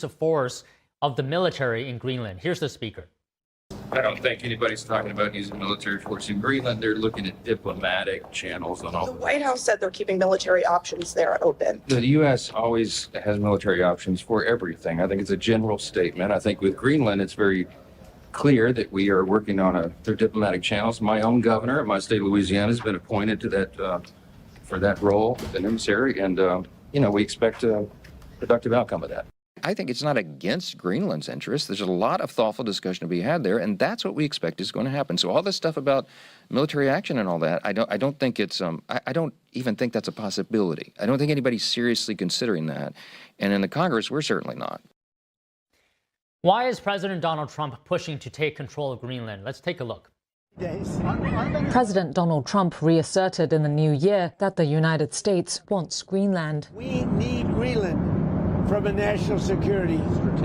of force of the military in Greenland. Here's the speaker. I don't think anybody's talking about using military force in Greenland. They're looking at diplomatic channels and all. The White House said they're keeping military options there open. The U.S. always has military options for everything. I think it's a general statement. I think with Greenland, it's very clear that we are working on their diplomatic channels. My own governor of my state, Louisiana, has been appointed to that for that role, an emissary, and we expect a productive outcome of that. I think it's not against Greenland's interests. There's a lot of thoughtful discussion to be had there, and that's what we expect is going to happen. So all this stuff about military action and all that, I don't think it's I don't even think that's a possibility. I don't think anybody's seriously considering that, and in the Congress, we're certainly not. Why is President Donald Trump pushing to take control of Greenland? Let's take a look. President Donald Trump reasserted in the new year that the United States wants Greenland. We need Greenland from a national security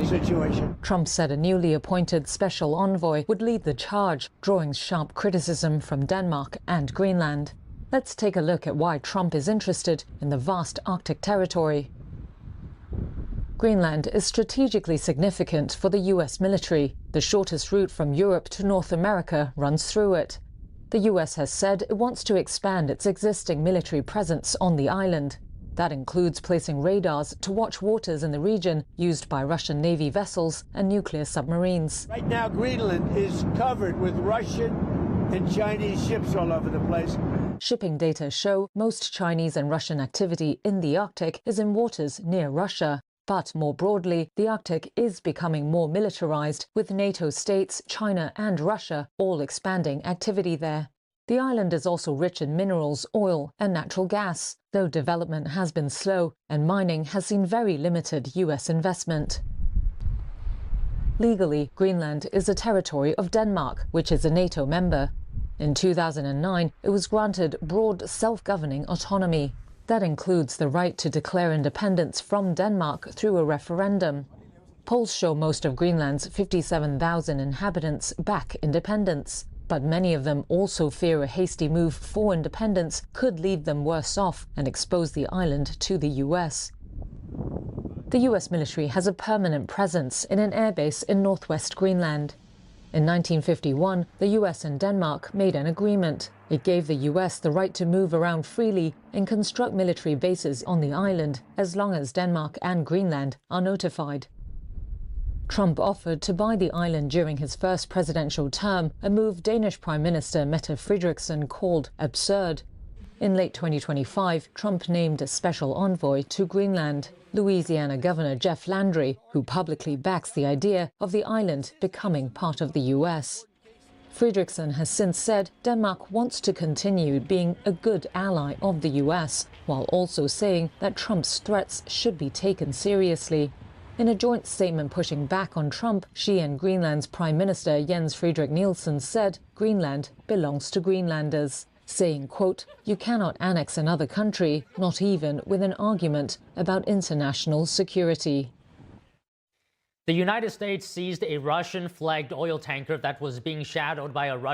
situation. Trump said a newly appointed special envoy would lead the charge, drawing sharp criticism from Denmark and Greenland. Let's take a look at why Trump is interested in the vast Arctic territory. Greenland is strategically significant for the U.S. military. The shortest route from Europe to North America runs through it. The U.S. has said it wants to expand its existing military presence on the island. That includes placing radars to watch waters in the region used by Russian Navy vessels and nuclear submarines. Right now, Greenland is covered with Russian and Chinese ships all over the place. Shipping data show most Chinese and Russian activity in the Arctic is in waters near Russia. But more broadly, the Arctic is becoming more militarized, with NATO states, China and Russia all expanding activity there. The island is also rich in minerals, oil and natural gas, though development has been slow and mining has seen very limited U.S. investment. Legally, Greenland is a territory of Denmark, which is a NATO member. In 2009, it was granted broad self-governing autonomy. That includes the right to declare independence from Denmark through a referendum. Polls show most of Greenland's 57,000 inhabitants back independence. But many of them also fear a hasty move for independence could leave them worse off and expose the island to the U.S. The U.S. military has a permanent presence in an airbase in northwest Greenland. In 1951, the U.S. and Denmark made an agreement. It gave the U.S. the right to move around freely and construct military bases on the island as long as Denmark and Greenland are notified. Trump offered to buy the island during his first presidential term, a move Danish Prime Minister Mette Frederiksen called absurd. In late 2025, Trump named a special envoy to Greenland, Louisiana Governor Jeff Landry, who publicly backs the idea of the island becoming part of the U.S. Frederiksen has since said Denmark wants to continue being a good ally of the U.S., while also saying that Trump's threats should be taken seriously. In a joint statement pushing back on Trump, she and Greenland's Prime Minister Jens Frederik Nielsen said Greenland belongs to Greenlanders, saying, quote, "You cannot annex another country, not even with an argument about international security." The United States seized a Russian-flagged oil tanker that was being shadowed by a Russian